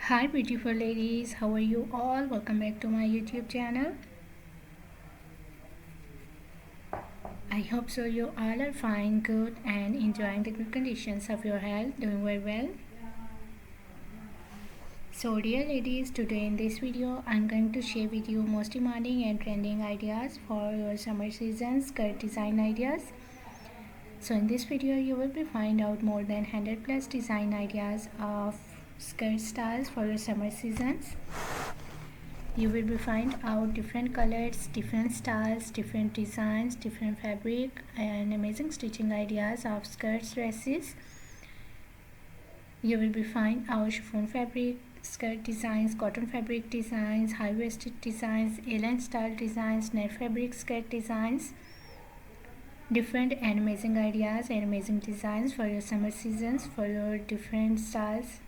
Hi beautiful ladies, how are you all? Welcome back to my YouTube channel. I hope so you all are fine, good and enjoying the good conditions of your health, doing very well. So dear ladies, today in this video I'm going to share with you most demanding and trending ideas for your summer season skirt design ideas. So in this video you will be find out more than 100 plus design ideas of skirt styles for your summer seasons. You will be find out different colors, different styles, different designs, different fabric and amazing stitching ideas of skirts, dresses. You will be find our chiffon fabric skirt designs, cotton fabric designs, high-waisted designs, A-line style designs, net fabric skirt designs, different and amazing ideas and amazing designs for your summer seasons, for your different styles.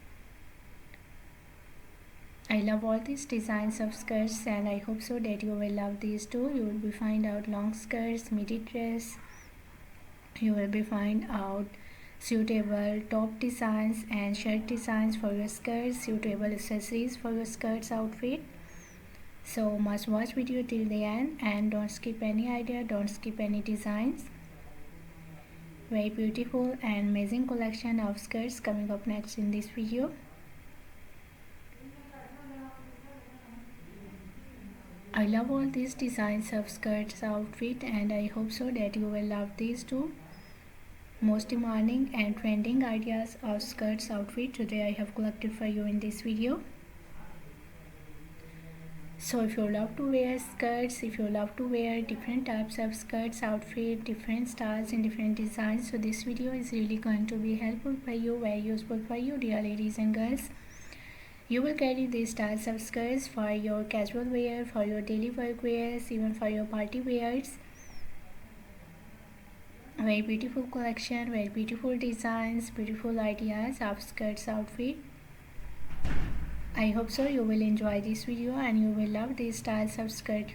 I love all these designs of skirts and I hope so that you will love these too. You will be find out long skirts, midi dress. You will be find out suitable top designs and shirt designs for your skirts, suitable accessories for your skirts outfit. So must watch video till the end and don't skip any idea, don't skip any designs. Very beautiful and amazing collection of skirts coming up next in this video. I love all these designs of skirts outfit and I hope so that you will love these too. Most demanding and trending ideas of skirts outfit today I have collected for you in this video. So if you love to wear skirts, if you love to wear different types of skirts outfit, different styles and different designs, so this video is really going to be helpful for you, very useful for you dear ladies and girls. You will carry these styles of skirts for your casual wear, for your daily work wears, even for your party wears. Very beautiful collection, very beautiful designs, beautiful ideas of skirts outfit. I hope so you will enjoy this video and you will love these styles of skirt.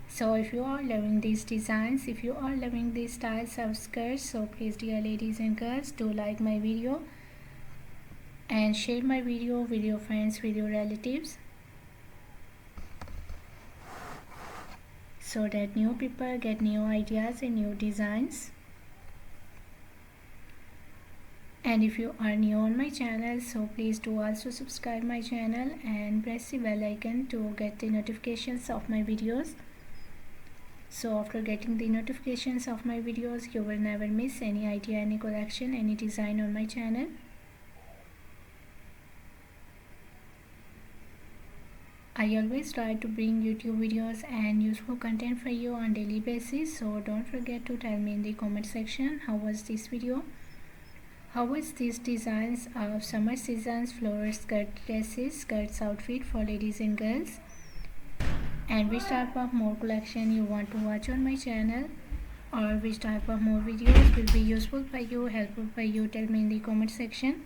So if you are loving these designs, if you are loving these styles of skirts, so please dear ladies and girls, do like my video and share my video with your friends, with your relatives, so that new people get new ideas and new designs. And if you are new on my channel, so please do also subscribe my channel and press the bell icon to get the notifications of my videos. So after getting the notifications of my videos, you will never miss any idea, any collection, any design on my channel. I always try to bring YouTube videos and useful content for you on daily basis, so don't forget to tell me in the comment section how was this video, how was these designs of summer seasons floral skirt dresses, skirts outfit for ladies and girls, and which type of more collection you want to watch on my channel, or which type of more videos will be useful for you, helpful for you. Tell me in the comment section.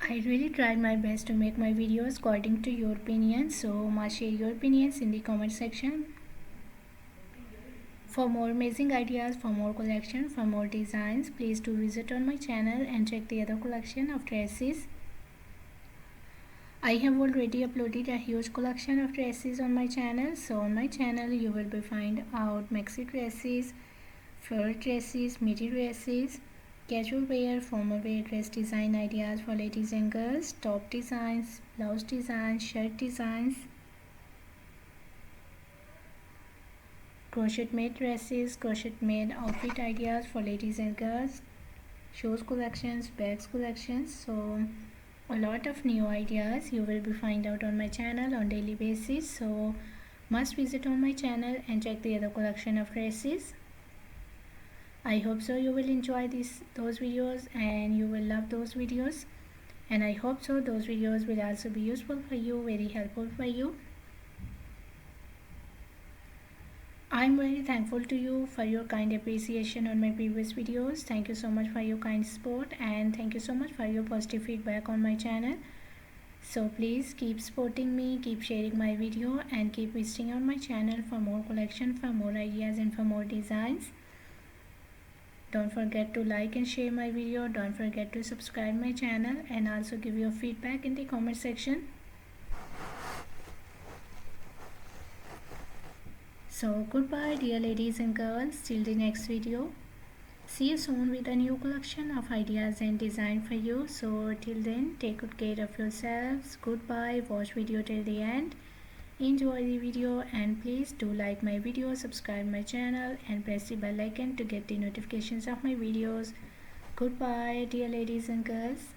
I really tried my best to make my videos according to your opinions, so must share your opinions in the comment section. For more amazing ideas, for more collection, for more designs, please do visit on my channel and check the other collection of dresses. I have already uploaded a huge collection of dresses on my channel. So on my channel you will be find out maxi dresses, floral dresses, midi dresses, casual wear, formal wear dress design ideas for ladies and girls, top designs, blouse designs, shirt designs, crochet made dresses, crochet made outfit ideas for ladies and girls, shoes collections, bags collections. So a lot of new ideas you will be find out on my channel on daily basis, so must visit on my channel and check the other collection of dresses. I hope so you will enjoy those videos and you will love those videos, and I hope so those videos will also be useful for you, very helpful for you. I'm very thankful to you for your kind appreciation on my previous videos. Thank you so much for your kind support and thank you so much for your positive feedback on my channel. So please keep supporting me, keep sharing my video, and keep visiting on my channel for more collection, for more ideas, and for more designs. Don't forget to like and share my video. Don't forget to subscribe my channel, and also give your feedback in the comment section. So goodbye dear ladies and girls, till the next video. See you soon with a new collection of ideas and design for you. So till then, take good care of yourselves. Goodbye. Watch video till the end. Enjoy the video, and please do like my video, subscribe my channel, and press the bell icon to get the notifications of my videos. Goodbye dear ladies and girls.